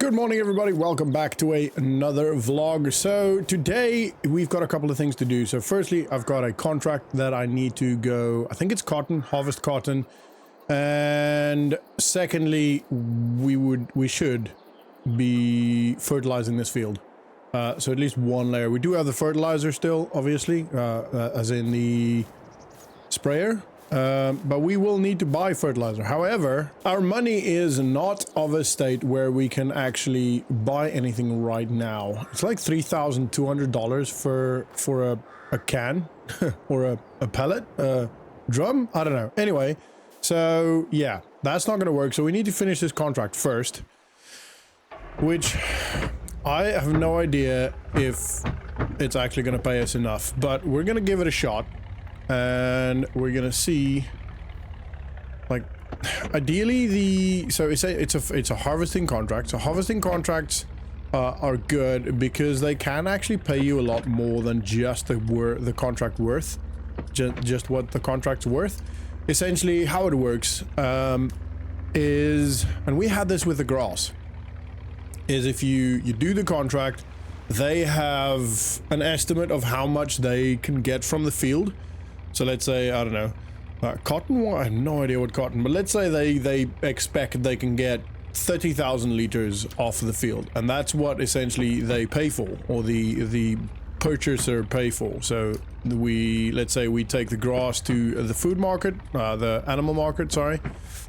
Good morning, everybody. Welcome back to another vlog. So today we've got a couple of things to do. So firstly, I've got a contract that I need to go, I think it's cotton, harvest cotton. And secondly, we should be fertilizing this field. So at least one layer. We do have the fertilizer still, obviously, as in the sprayer. But we will need to buy fertilizer. However, our money is not of a state where we can actually buy anything right now. It's like $3,200 for a can or a pellet, drum. I don't know. Anyway, so yeah, that's not going to work. So we need to finish this contract first, which I have no idea if it's actually going to pay us enough, but we're going to give it a shot. And we're gonna see, like, ideally so it's a harvesting contract. So harvesting contracts are good because they can actually pay you a lot more than just the contract worth, just what the contract's worth. Essentially, how it works is, and we had this with the grass, is if you do the contract, they have an estimate of how much they can get from the field. So let's say, I don't know, cotton, I have no idea what cotton, but let's say they expect they can get 30,000 liters off the field, and that's what essentially they pay for, or the purchaser pay for. So let's say we take the grass to the food market, the animal market, sorry,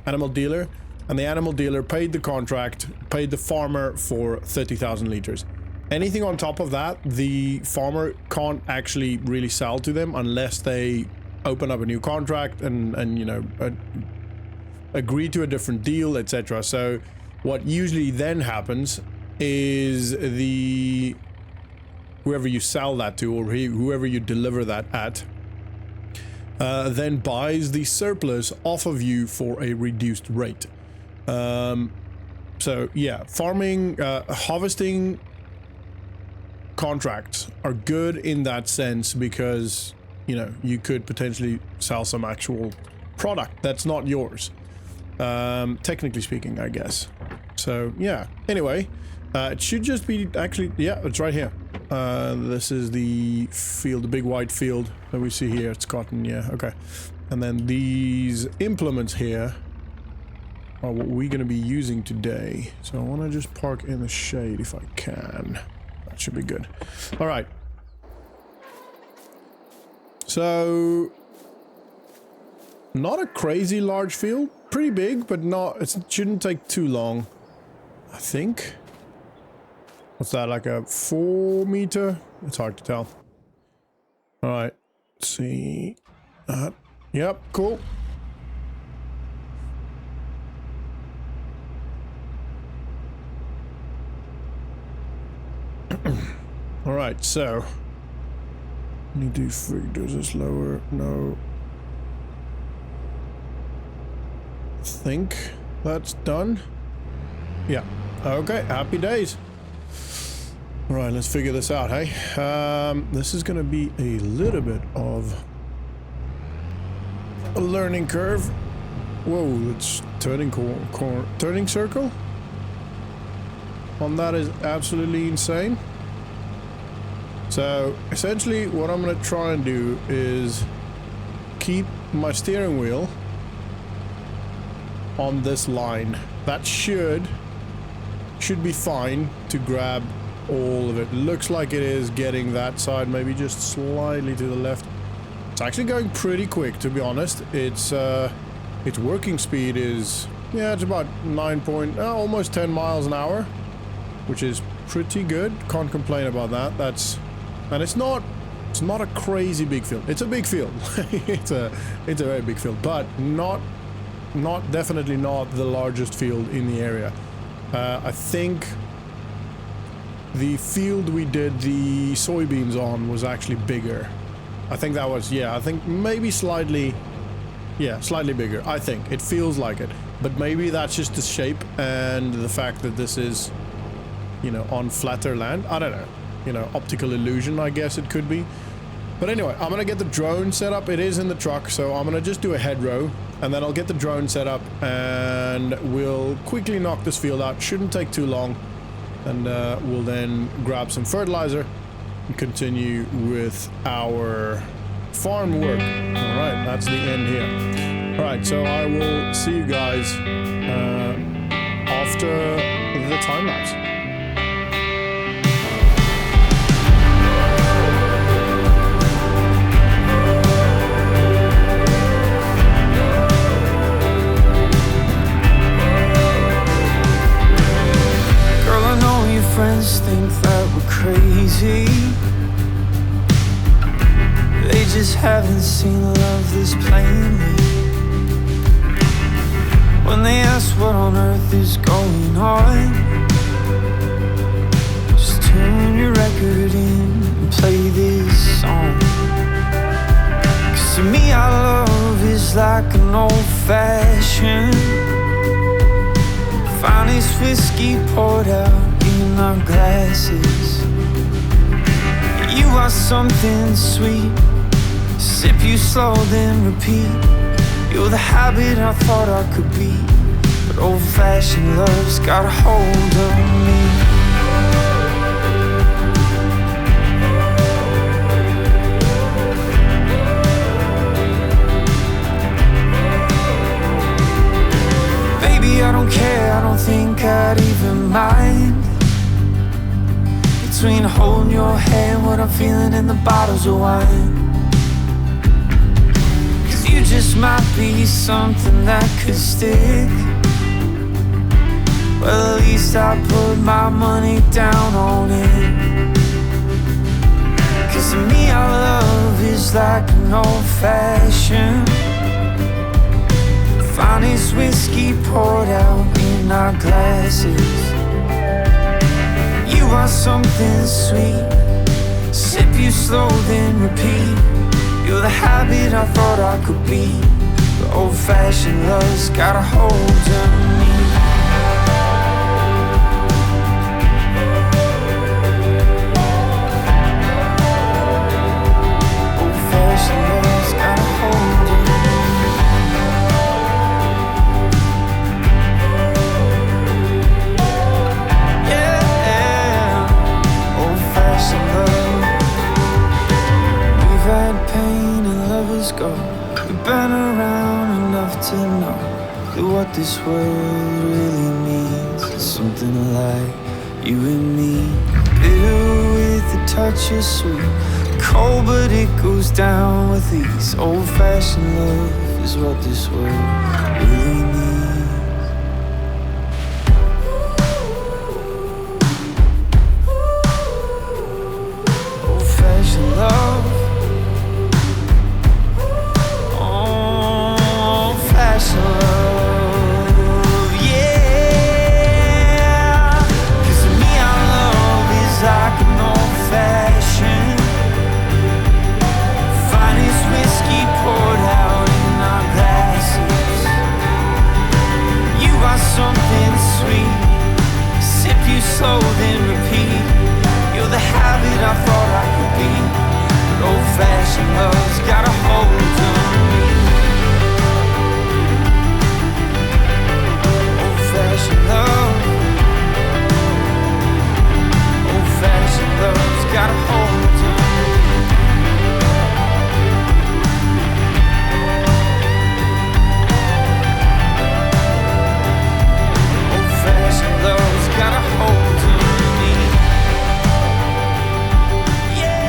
animal dealer, and the animal dealer paid the contract, paid the farmer for 30,000 liters. Anything on top of that, the farmer can't actually really sell to them unless they open up a new contract and you know, agree to a different deal, etc. So what usually then happens is whoever you sell that to, or whoever you deliver that at, then buys the surplus off of you for a reduced rate. So yeah, farming, harvesting contracts are good in that sense because, you know, you could potentially sell some actual product that's not yours, technically speaking, I guess. So yeah, anyway, it should just be, actually, yeah, it's right here. This is the field, the big white field that we see here. It's cotton, yeah, okay. And then these implements here are what we're going to be using today. So I want to just park in the shade if I can. That should be good. All right. So, not a crazy large field. Pretty big, but not. It shouldn't take too long, I think. What's that? Like a 4 meter? It's hard to tell. All right. Let's see. Yep. Cool. All right, so need to figure this lower. No, I think that's done. Yeah. Okay. Happy days. All right, let's figure this out. Hey, this is gonna be a little bit of a learning curve. Whoa, it's turning turning circle. On that is absolutely insane. So essentially what I'm going to try and do is keep my steering wheel on this line. That should be fine to grab all of it. Looks like it is getting that side, maybe just slightly to the left. It's actually going pretty quick, to be honest. Its working speed is, yeah, it's about almost 10 miles an hour, which is pretty good. Can't complain about that. And it's not a crazy big field. It's a big field. it's a very big field, but definitely not the largest field in the area. I think the field we did the soybeans on was actually bigger. I think that was, yeah, I think maybe slightly bigger. I think it feels like it, but maybe that's just the shape and the fact that this is, you know, on flatter land. I don't know. You know, optical illusion, I guess it could be. But anyway, I'm gonna get the drone set up. It is in the truck, so I'm gonna just do a hedgerow, and then I'll get the drone set up, and we'll quickly knock this field out. Shouldn't take too long. and we'll then grab some fertilizer and continue with our farm work. All right, that's the end here. All right, so I will see you guys after the time lapse. Friends think that we're crazy. They just haven't seen love this plainly. When they ask what on earth is going on, just tune your record in and play this song. 'Cause to me our love is like an old-fashioned finest whiskey poured out in our glasses. You are something sweet, sip you slow then repeat. You're the habit I thought I could be, but old-fashioned love's got a hold on me. Baby, I don't care, I don't think I'd even mind between holding your hand, what I'm feeling in the bottles of wine. 'Cause you just might be something that could stick. Well, at least I put my money down on it. 'Cause to me our love is like an old-fashioned finest whiskey poured out in our glasses. You are something sweet, sip you slow then repeat. You're the habit I thought I could be, but old-fashioned love's got a hold on me. Old-fashioned love's got a hold on me. Pain and lovers go. We've been around enough to know that what this world really means is something like you and me. Bitter with a touch of sweet, cold but it goes down with ease. Old-fashioned love is what this world really needs. Old-fashioned love. Love, yeah. 'Cause to me our love is like an old-fashioned finest whiskey poured out in our glasses. You are something sweet, sip you slow then repeat. You're the habit I thought I could be, but old-fashioned love's got a hold on me. Old-fashioned love, old-fashioned love's got a hold on me. Old-fashioned love's got a hold on me. Yeah.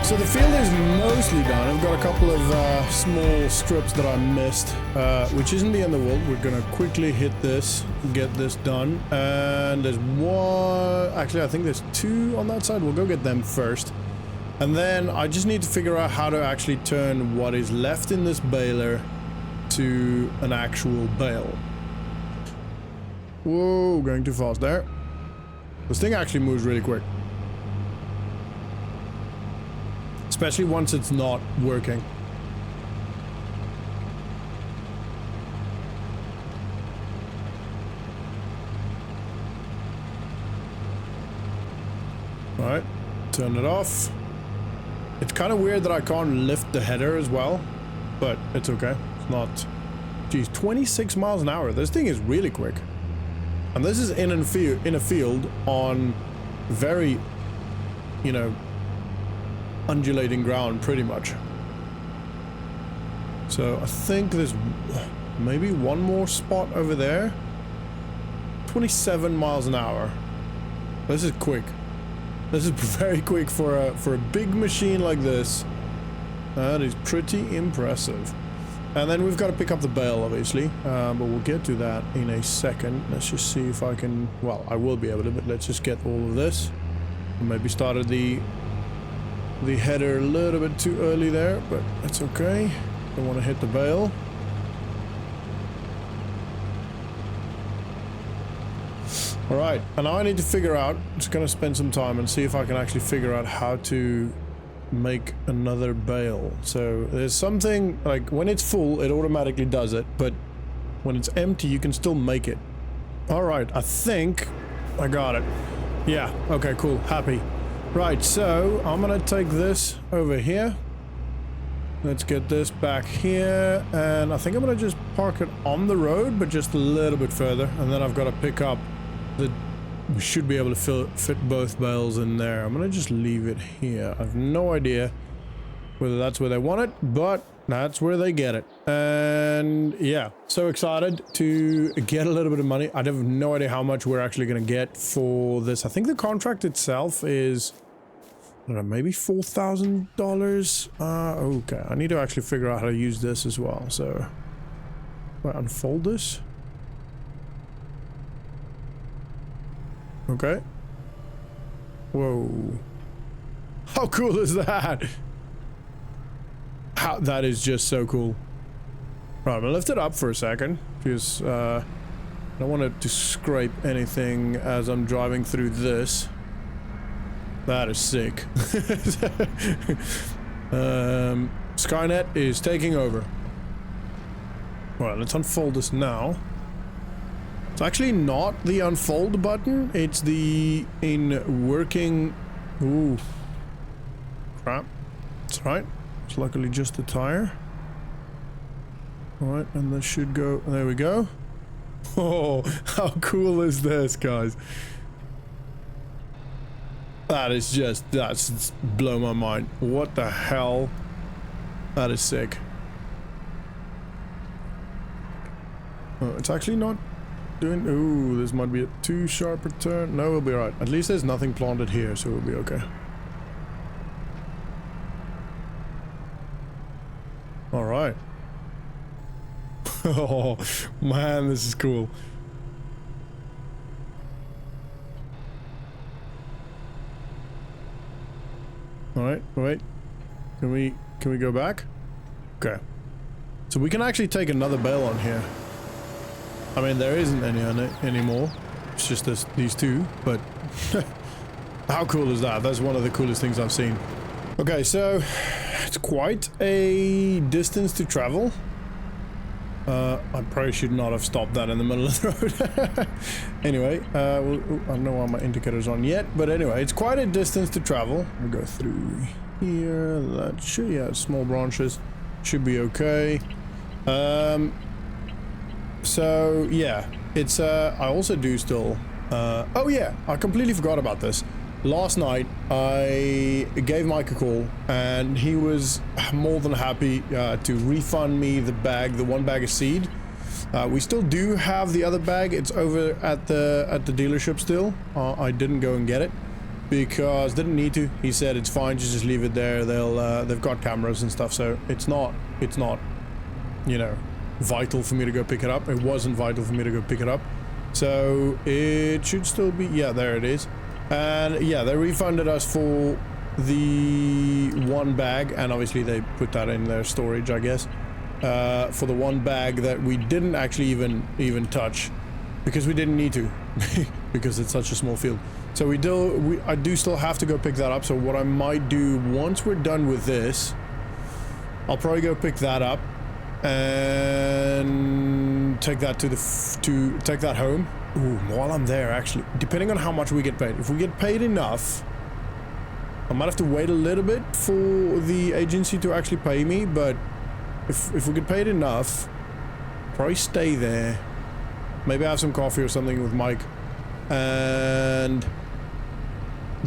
So the field is mostly done. I've got a couple of small strips that I missed, which isn't the end of the world. We're gonna quickly hit this, get this done. And there's one, actually I think there's two on that side. We'll go get them first. And then I just need to figure out how to actually turn what is left in this baler to an actual bale. Whoa, going too fast there. This thing actually moves really quick. Especially once it's not working. Alright, turn it off. It's kind of weird that I can't lift the header as well, but it's okay. It's Geez, 26 miles an hour. This thing is really quick. And this is in a field on very, you know, undulating ground pretty much. So I think there's maybe one more spot over there. 27 miles an hour. This is quick. This is very quick for a big machine like this. That is pretty impressive. And then we've got to pick up the bale, obviously, but we'll get to that in a second. Let's just see if I can, well, I will be able to, but let's just get all of this. Maybe started the header a little bit too early there, but that's okay. Don't want to hit the bale. All right, and now I need to figure out, just gonna spend some time and see if I can actually figure out how to make another bale. So there's something like when it's full it automatically does it, but when it's empty you can still make it. All right, I think I got it. Yeah, okay, cool, happy. Right, so I'm gonna take this over here. Let's get this back here, and I think I'm gonna just park it on the road, but just a little bit further, and then I've got to pick up the, we should be able to fit both bales in there. I'm gonna just leave it here. I have no idea whether that's where they want it, but that's where they get it. And yeah, so excited to get a little bit of money. I have no idea how much we're actually gonna get for this. I think the contract itself is, I don't know, maybe $4,000. Okay, I need to actually figure out how to use this as well. So, do I unfold this? Okay. Whoa. How cool is that? That is just so cool. Right, I'm gonna lift it up for a second because I don't want it to scrape anything as I'm driving through this. That is sick. Skynet is taking over. Right, let's unfold this now. It's actually not the unfold button, it's the in working... Ooh. Crap. That's right. It's luckily just the tire. Alright, and this should go... There we go. Oh, how cool is this, guys? That is just... That's blown my mind. What the hell? That is sick. Oh, it's actually not... doing... Ooh, this might be a too sharp a turn. No, we'll be right. At least there's nothing planted here, so we'll be okay. Alright. Oh, man, this is cool. Alright, wait. Can we go back? Okay. So we can actually take another bale on here. I mean, there isn't any on it anymore. It's just these two, but how cool is that? That's one of the coolest things I've seen. Okay, so it's quite a distance to travel. I probably should not have stopped that in the middle of the road. Anyway, I don't know why my indicator's on yet, but anyway, it's quite a distance to travel. We'll go through here. That should, yeah, small branches should be okay. So yeah, it's I also do still oh yeah, I completely forgot about this. Last night I gave Mike a call and he was more than happy to refund me the one bag of seed. We still do have the other bag. It's over at the dealership still. I didn't go and get it because didn't need to. He said it's fine, just leave it there. They've got cameras and stuff, so it's not you know, vital for me to go pick it up. It wasn't vital for me to go pick it up, so it should still be, yeah, there it is. And yeah, they refunded us for the one bag, and obviously they put that in their storage, I guess, for the one bag that we didn't actually even touch because we didn't need to because it's such a small field. So I do still have to go pick that up. So what I might do once we're done with this, I'll probably go pick that up and take that take that home. Ooh, while I'm there, actually, depending on how much we get paid. If we get paid enough, I might have to wait a little bit for the agency to actually pay me, but if we get paid enough, Probably stay there. Maybe have some coffee or something with Mike. And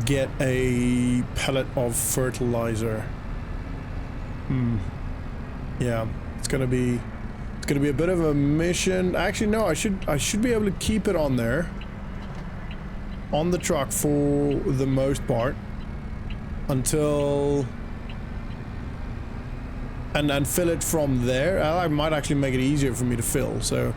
get a pellet of fertilizer. Yeah, it's gonna be a bit of a mission. Actually, no, I should be able to keep it on there, on the truck for the most part, until and fill it from there. I might actually make it easier for me to fill. So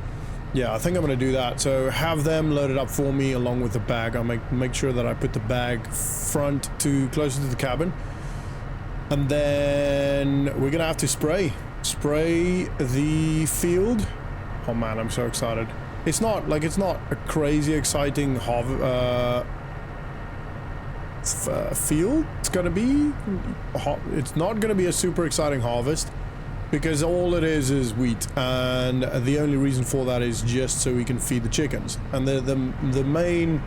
yeah, I think I'm gonna do that. So have them load it up for me along with the bag. I'll make sure that I put the bag closer to the cabin. And then we're gonna have to spray the field. Oh man, I'm so excited. It's not a crazy exciting field. It's not gonna be a super exciting harvest, because all it is wheat, and the only reason for that is just so we can feed the chickens. And the main,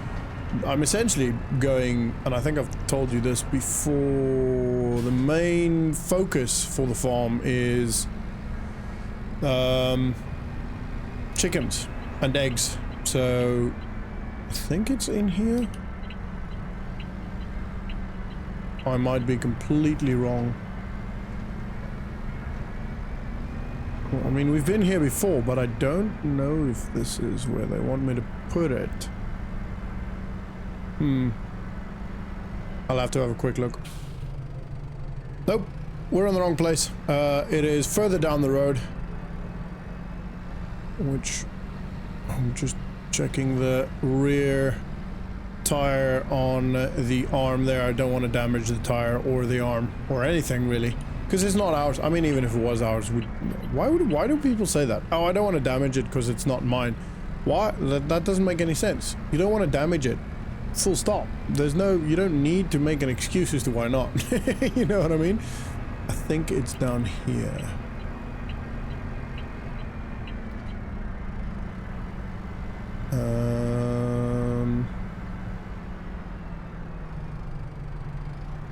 I'm essentially going, and I think I've told you this before, the main focus for the farm is chickens and eggs. So I think it's in here. I might be completely wrong. I mean, we've been here before, but I don't know if this is where they want me to put it. I'll have to have a quick look. Nope, we're in the wrong place. It is further down the road, which I'm just checking the rear tire on the arm there. I don't want to damage the tire or the arm or anything really, because it's not ours. I mean, even if it was ours, why do people say that? Oh, I don't want to damage it because it's not mine. Why? That doesn't make any sense. You don't want to damage it. Full stop. You don't need to make an excuse as to why not. You know what I mean? I think it's down here.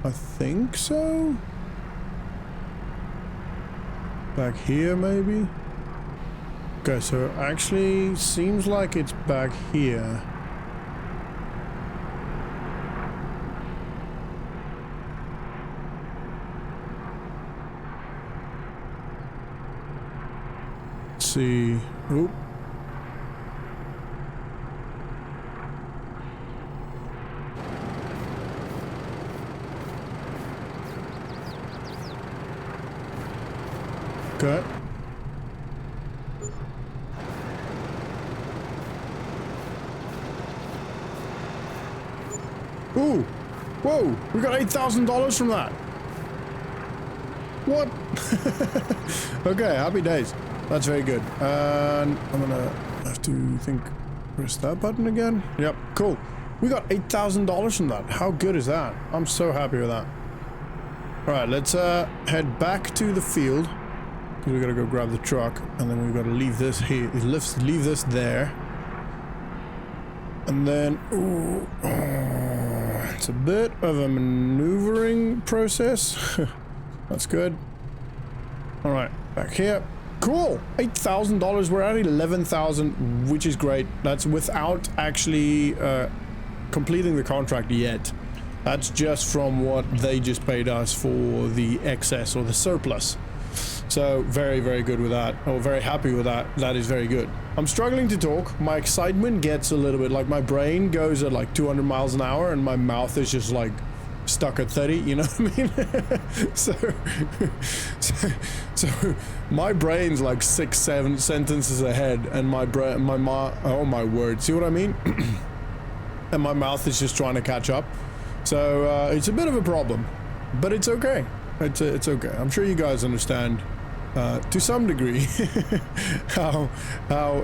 I think so. Back here, maybe? Okay, so actually seems like it's back here. Let's see. Oop. Okay. Ooh! Whoa! We got $8,000 from that! What? Okay, happy days. That's very good. And I'm gonna have to press that button again. Yep, cool. We got $8,000 from that. How good is that? I'm so happy with that. Alright, let's head back to the field. We gotta go grab the truck, and then we've got to leave this here. Leave this there. And then, it's a bit of a maneuvering process. That's good. All right, back here. Cool. $8,000. We're at 11,000, which is great. That's without actually completing the contract yet. That's just from what they just paid us for the excess or the surplus. So very, very good with that. Oh, very happy with that. That is very good. I'm struggling to talk. My excitement gets a little bit like my brain goes at like 200 miles an hour and my mouth is just like stuck at 30, you know what I mean? so my brain's like 6-7 sentences ahead, and oh my word, see what I mean? And my mouth is just trying to catch up. So it's a bit of a problem, but it's okay. It's okay. I'm sure you guys understand to some degree how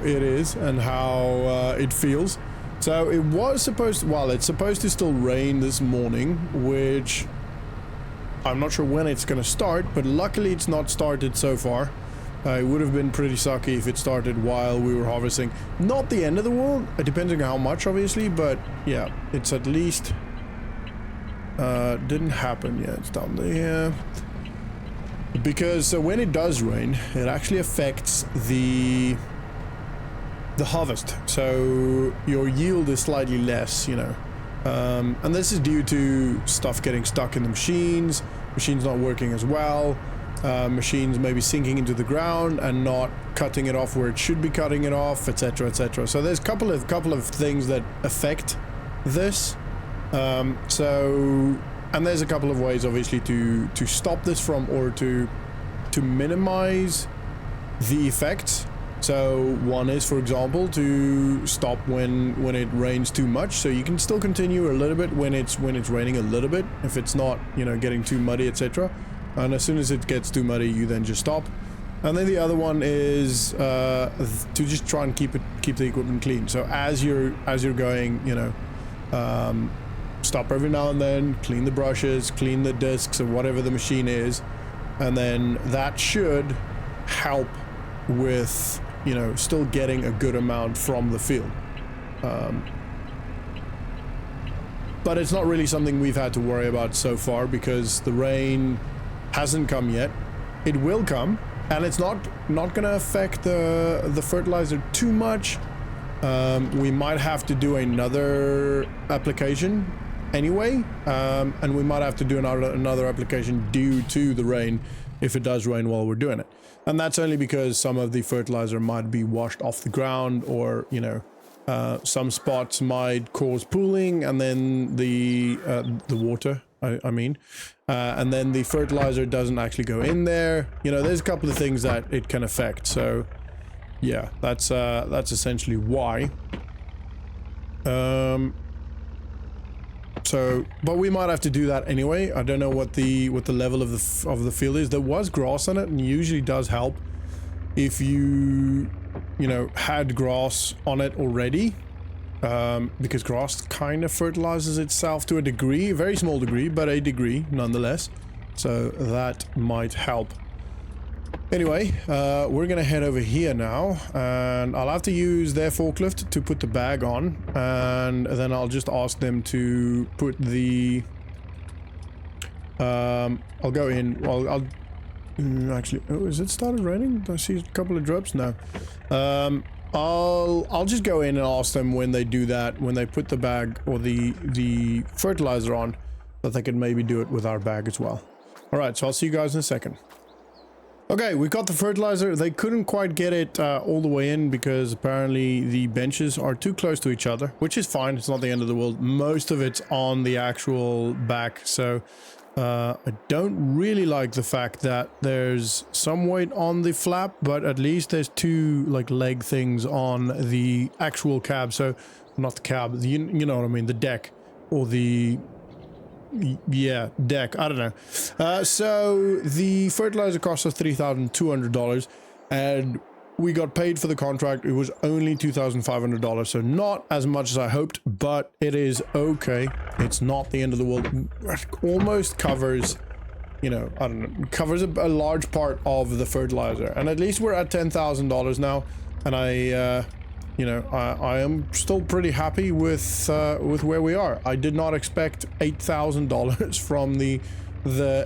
it is and how it feels. So it was supposed to, well, it's supposed to still rain this morning, which I'm not sure when it's going to start, but luckily it's not started so far. It would have been pretty sucky if it started while we were harvesting. Not the end of the world, depending on how much, obviously, but yeah, it's at least didn't happen yet. It's down there. Because when it does rain, it actually affects the the harvest. So your yield is slightly less, you know. And this is due to stuff getting stuck in the machines not working as well, machines maybe sinking into the ground and not cutting it off where it should be cutting it off, etc, etc. So there's a couple of things that affect this. And there's a couple of ways obviously to stop this from, or to minimize the effects. So one is, for example, to stop when it rains too much, so you can still continue a little bit when it's raining a little bit, if it's not, you know, getting too muddy, etc. And as soon as it gets too muddy, you then just stop. And then the other one is to just try and keep the equipment clean. So as you're going, you know, stop every now and then, clean the brushes, clean the discs or whatever the machine is, and then that should help with, you know, still getting a good amount from the field. But it's not really something we've had to worry about so far because the rain hasn't come yet. It will come, and it's not gonna affect the fertilizer too much. We might have to do another application anyway, and we might have to do another application due to the rain if it does rain while we're doing it. And that's only because some of the fertilizer might be washed off the ground, or, you know, some spots might cause pooling, and then the water, I mean, and then the fertilizer doesn't actually go in there. You know, there's a couple of things that it can affect. So yeah, that's essentially why. So, but we might have to do that anyway. I don't know what the level of the field is. There was grass on it, and usually does help if you know, had grass on it already, because grass kind of fertilizes itself to a degree, a very small degree, but a degree nonetheless. So that might help. Anyway, we're gonna head over here now, and I'll have to use their forklift to put the bag on, and then I'll just ask them to put the I'll go in. Well, I'll actually, oh, is it started raining? Do I see a couple of drops? No. I'll just go in and ask them when they do that, when they put the bag or the fertilizer on, that they can maybe do it with our bag as well. All right, so I'll see you guys in a second. Okay, we got the fertilizer. They couldn't quite get it all the way in because apparently the benches are too close to each other, which is fine. It's not the end of the world. Most of it's on the actual back, so I don't really like the fact that there's some weight on the flap, but at least there's two like leg things on the actual cab. So not the cab, you know what I mean, the deck, or the, yeah, deck, I don't know. So the fertilizer cost us $3,200, and we got paid for the contract. It was only $2,500, so not as much as I hoped, but it is okay. It's not the end of the world. It almost covers, you know, I don't know, covers a large part of the fertilizer, and at least we're at $10,000 now, and I you know, I am still pretty happy with where we are. I did not expect $8,000 from the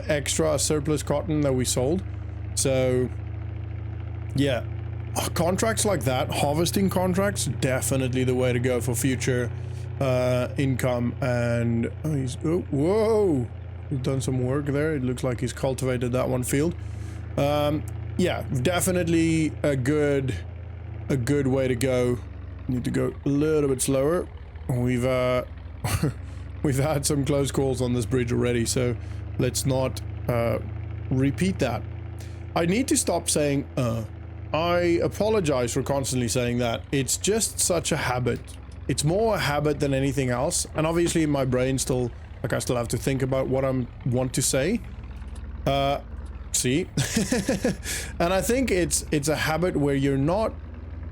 extra surplus cotton that we sold. So yeah, contracts like that, harvesting contracts, definitely the way to go for future income. And oh, whoa, he's done some work there. It looks like he's cultivated that one field. Yeah, definitely a good way to go. Need to go a little bit slower. We've we've had some close calls on this bridge already, so let's not repeat that. I need to stop saying I apologize for constantly saying that. It's just such a habit. It's more a habit than anything else, and obviously in my brain still, like, I still have to think about what I want to say. See? And I think it's a habit where you're not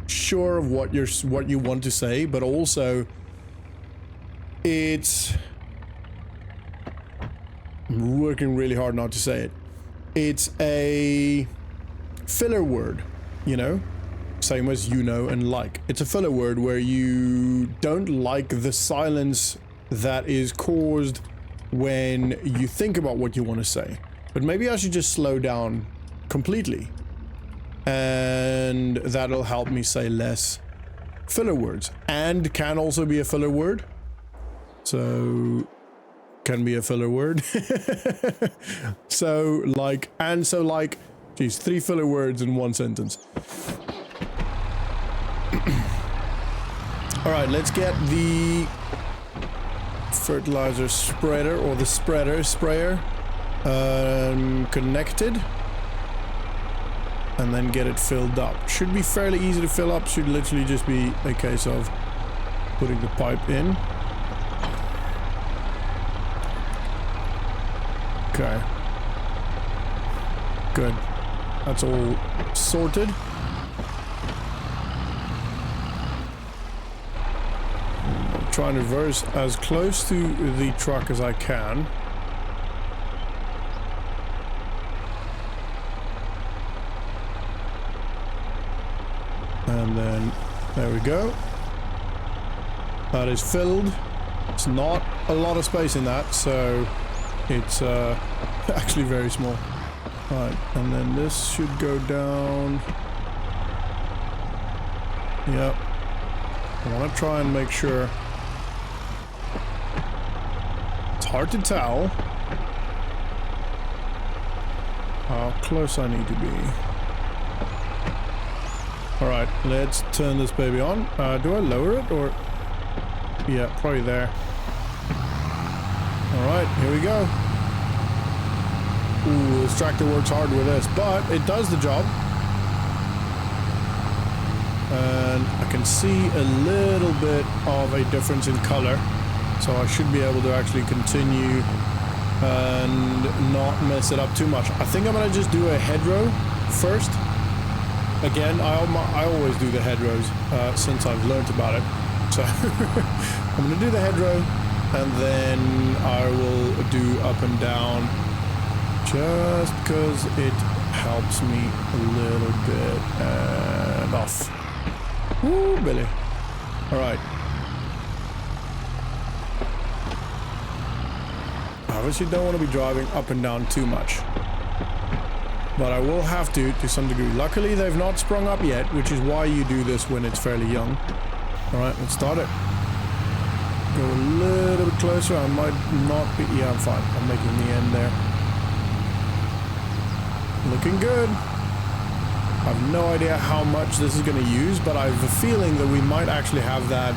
sure of what you want to say, but also I'm working really hard not to say it. It's a filler word, you know, same as you know and like. It's a filler word where you don't like the silence that is caused when you think about what you want to say. But maybe I should just slow down completely, and that'll help me say less filler words, and can also be a filler word. So can be a filler word. So like, and so like, geez, 3 filler words in 1 sentence. All right, let's get the fertilizer spreader, or the sprayer connected, and then get it filled up. Should be fairly easy to fill up. Should literally just be a case of putting the pipe in. Okay. Good. That's all sorted. I'm trying to reverse as close to the truck as I can. And then, there we go. That is filled. It's not a lot of space in that, so it's actually very small. Alright, and then this should go down. Yep. I want to try and make sure. It's hard to tell how close I need to be. Alright, let's turn this baby on. Do I lower it or? Yeah, probably there. Alright, here we go. Ooh, this tractor works hard with this, but it does the job. And I can see a little bit of a difference in color. So I should be able to actually continue and not mess it up too much. I think I'm going to just do a hedgerow first. Again, I always do the hedgerows since I've learned about it. So I'm going to do the hedgerow, and then I will do up and down just because it helps me a little bit. And off. Woo, Billy. All right. I obviously don't want to be driving up and down too much, but I will have to some degree. Luckily, they've not sprung up yet, which is why you do this when it's fairly young. All right, let's start it. Go a little bit closer. I might not be. Yeah, I'm fine. I'm making the end there. Looking good. I have no idea how much this is going to use, but I have a feeling that we might actually have that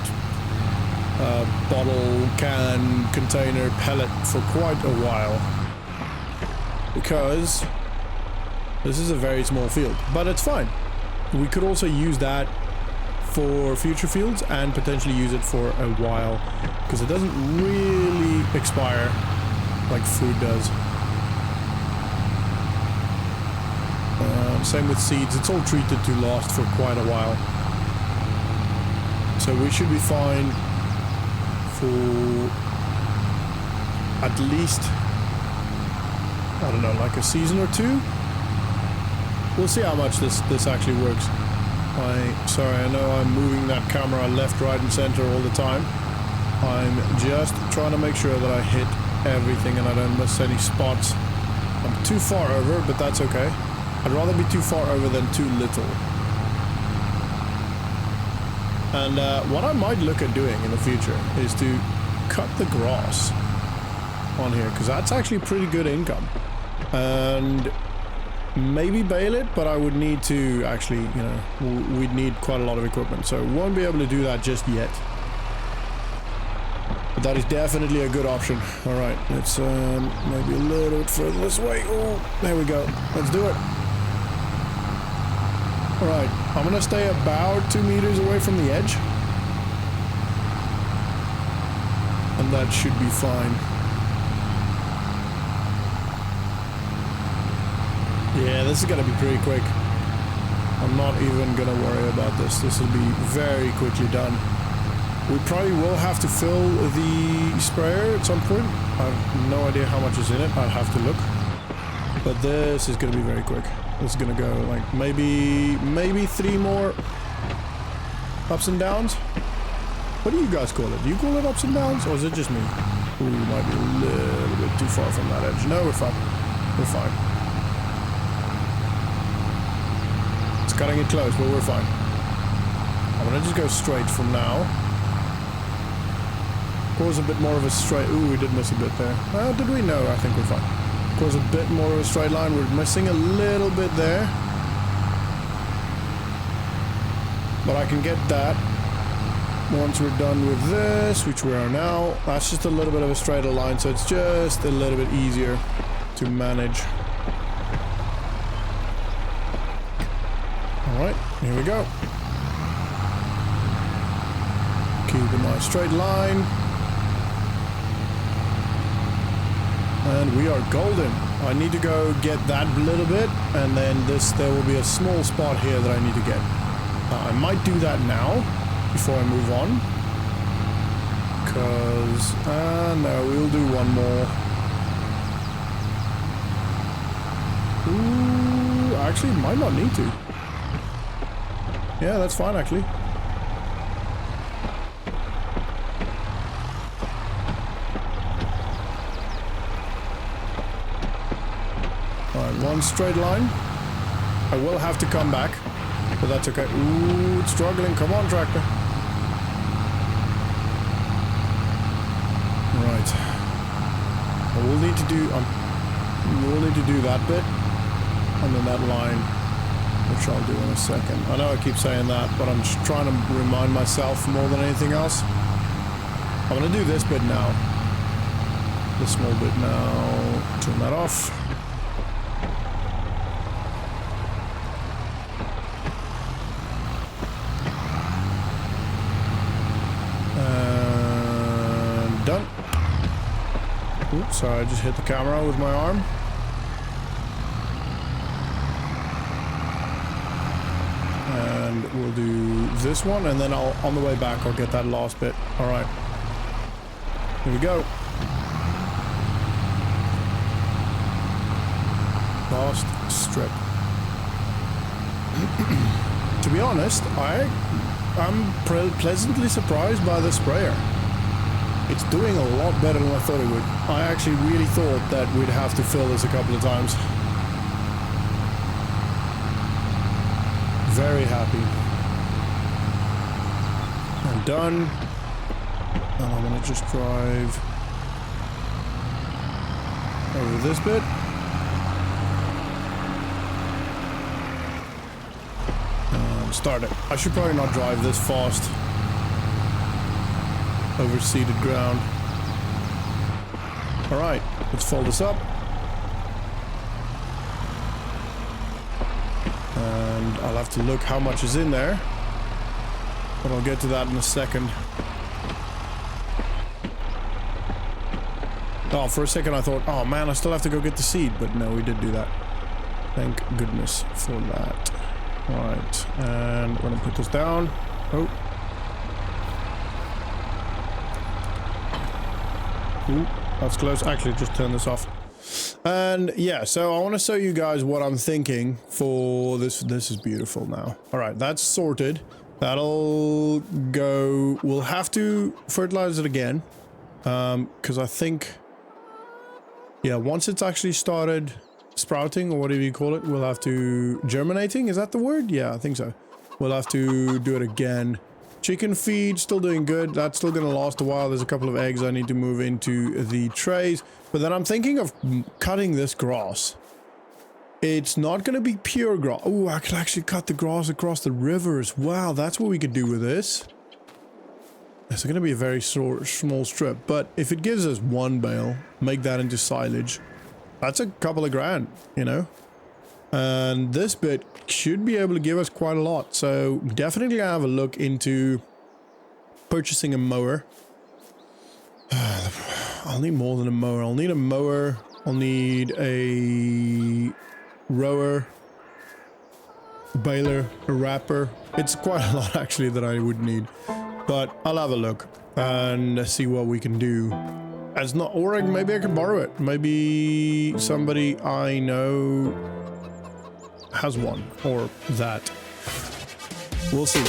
bottle, can, container, pellet for quite a while. Because this is a very small field, but it's fine. We could also use that for future fields and potentially use it for a while, because it doesn't really expire like food does. Same with seeds, it's all treated to last for quite a while. So we should be fine for at least, I don't know, like a season or 2. We'll see how much this actually works. Sorry, I know I'm moving that camera left, right, and center all the time. I'm just trying to make sure that I hit everything and I don't miss any spots. I'm too far over, but that's okay. I'd rather be too far over than too little. And what I might look at doing in the future is to cut the grass on here, because that's actually pretty good income. And maybe bale it, but I would need to actually, you know, we'd need quite a lot of equipment, so won't be able to do that just yet. But that is definitely a good option. All right, let's maybe a little bit further this way. Oh, there we go. Let's do it. All right, I'm gonna stay about 2 meters away from the edge, and that should be fine. Yeah, this is gonna be pretty quick. I'm not even gonna worry about this. This will be very quickly done. We probably will have to fill the sprayer at some point. I have no idea how much is in it. I'd have to look. But this is gonna be very quick. This is gonna go like maybe 3 more ups and downs. What do you guys call it? Do you call it ups and downs, or is it just me? Ooh, might be a little bit too far from that edge. No, we're fine. We're fine. It's cutting it close, but we're fine. I'm gonna just go straight from now. Of course, a bit more of a straight... Ooh, we did miss a bit there. Did we? No, I think we're fine. Of course, a bit more of a straight line. We're missing a little bit there. But I can get that once we're done with this, which we are now. That's just a little bit of a straighter line, so it's just a little bit easier to manage. Alright, here we go. Keep a nice straight line. And we are golden. I need to go get that little bit, and then there will be a small spot here that I need to get. I might do that now, before I move on. Because, no, we'll do one more. Ooh, actually, might not need to. Yeah, that's fine, actually. Alright, one straight line. I will have to come back, but that's okay. Ooh, it's struggling. Come on, tractor. Right. I will need to do... we'll need to do that bit, and then that line, which I'll do in a second. I know I keep saying that, but I'm just trying to remind myself more than anything else. I'm going to do this bit now. This small bit now. Turn that off. And done. Oops, sorry, I just hit the camera with my arm. And we'll do this one, and then on the way back, I'll get that last bit. All right. Here we go. Last strip. To be honest, I'm pleasantly surprised by the sprayer. It's doing a lot better than I thought it would. I actually really thought that we'd have to fill this a couple of times. Very happy. I'm done. And I'm gonna just drive over this bit. And start it. I should probably not drive this fast over seeded ground. Alright, let's fold this up. And I'll have to look how much is in there, but I'll get to that in a second. Oh, for a second I thought, oh man, I still have to go get the seed, but no, we did do that. Thank goodness for that. Alright, and we're gonna put this down. Oh. Ooh, that's close. Actually, just turn this off. And yeah, so I want to show you guys what I'm thinking for this. This is beautiful now. All right, that's sorted. That'll go. We'll have to fertilize it again. Because I think, yeah, once it's actually started sprouting, or whatever you call it, we'll have to germinating. Is that the word? Yeah, I think so. We'll have to do it again. Chicken feed, still doing good. That's still going to last a while. There's a couple of eggs I need to move into the trays. But then I'm thinking of cutting this grass. It's not going to be pure grass. Oh, I could actually cut the grass across the river as well. That's what we could do with this. It's going to be a very small strip. But if it gives us one bale, make that into silage, that's a couple of grand, you know. And this bit should be able to give us quite a lot. So definitely have a look into purchasing a mower. I'll need more than a mower. I'll need a mower. I'll need a rower, baler, a wrapper. It's quite a lot actually that I would need. But I'll have a look and see what we can do. As not, or maybe I can borrow it. Maybe somebody I know has one, or that. We'll see.